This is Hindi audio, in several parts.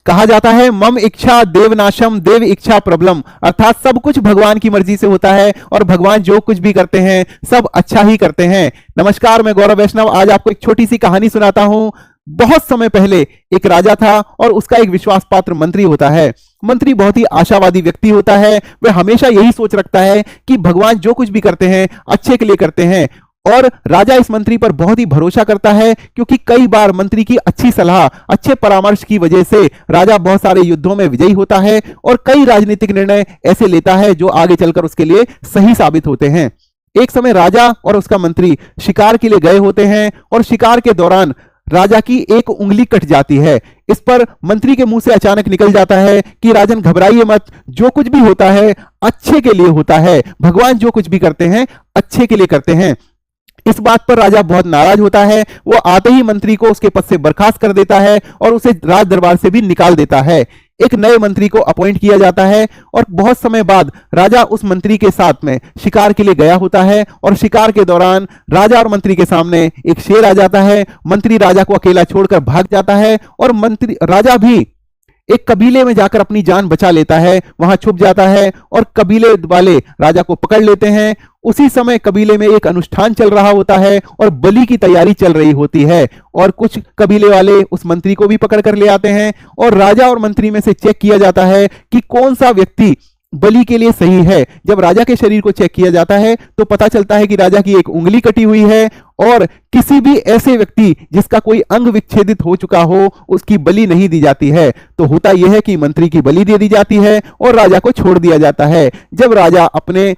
कहा जाता है मम इच्छा देवनाशम देव इच्छा प्रबलम, अर्थात सब कुछ भगवान की मर्जी से होता है और भगवान जो कुछ भी करते हैं सब अच्छा ही करते हैं। नमस्कार, मैं गौरव वैष्णव आज आपको एक छोटी सी कहानी सुनाता हूं। बहुत समय पहले एक राजा था और उसका एक विश्वास पात्र मंत्री होता है। मंत्री बहुत ही आशावादी व्यक्ति होता है। वह हमेशा यही सोच रखता है कि भगवान जो कुछ भी करते हैं अच्छे के लिए करते हैं और राजा इस मंत्री पर बहुत ही भरोसा करता है, क्योंकि कई बार मंत्री की अच्छी सलाह, अच्छे परामर्श की वजह से राजा बहुत सारे युद्धों में विजयी होता है और कई राजनीतिक निर्णय ऐसे लेता है जो आगे चलकर उसके लिए सही साबित होते हैं। एक समय राजा और उसका मंत्री शिकार के लिए गए होते हैं और शिकार के दौरान राजा की एक उंगली कट जाती है। इस पर मंत्री के मुंह से अचानक निकल जाता है कि राजन घबराइए मत, जो कुछ भी होता है अच्छे के लिए होता है, भगवान जो कुछ भी करते हैं अच्छे के लिए करते हैं। इस बात पर राजा बहुत नाराज होता है। वो आते ही मंत्री को उसके पद से बर्खास्त कर देता है और उसे राज दरबार से भी निकाल देता है। एक नए मंत्री को अपॉइंट किया जाता है और बहुत समय बाद राजा उस मंत्री के साथ में शिकार के लिए गया होता है और शिकार के दौरान राजा और मंत्री के सामने एक शेर आ जाता है। मंत्री राजा को अकेला छोड़कर भाग जाता है और राजा भी एक कबीले में जाकर अपनी जान बचा लेता है, वहां छुप जाता है और कबीले वाले राजा को पकड़ लेते हैं। उसी समय कबीले में एक अनुष्ठान चल रहा होता है और बलि की तैयारी चल रही होती है और कुछ कबीले वाले उस मंत्री को भी पकड़ कर ले आते हैं और राजा और मंत्री में से चेक किया जाता है कि कौन सा व्यक्ति बलि के लिए सही है। जब राजा के शरीर को चेक किया जाता है तो पता चलता है कि राजा की एक उंगली कटी हुई है और किसी भी ऐसे व्यक्ति जिसका कोई अंग विच्छेदित हो चुका हो उसकी बलि नहीं दी जाती है। तो होता यह है कि मंत्री की बलि दे दी जाती है और राजा को छोड़ दिया जाता है। जब राजा अपने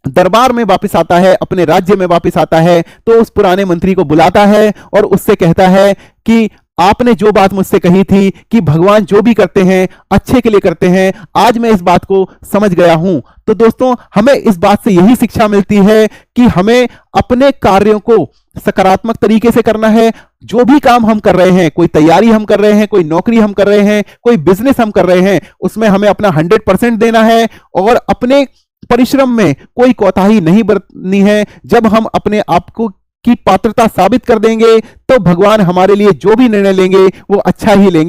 दरबार में वापस आता है, अपने राज्य में वापस आता है, तो उस पुराने मंत्री को बुलाता है और उससे कहता है कि आपने जो बात मुझसे कही थी कि भगवान जो भी करते हैं अच्छे के लिए करते हैं, आज मैं इस बात को समझ गया हूं। तो दोस्तों, हमें इस बात से यही शिक्षा मिलती है कि हमें अपने कार्यों को सकारात्मक तरीके से करना है। जो भी काम हम कर रहे हैं, कोई तैयारी हम कर रहे हैं, कोई नौकरी हम कर रहे हैं, कोई बिजनेस हम कर रहे हैं, उसमें हमें अपना 100% देना है और अपने परिश्रम में कोई कोताही नहीं बरतनी है। जब हम अपने आप को की पात्रता साबित कर देंगे तो भगवान हमारे लिए जो भी निर्णय लेंगे वो अच्छा ही लेंगे।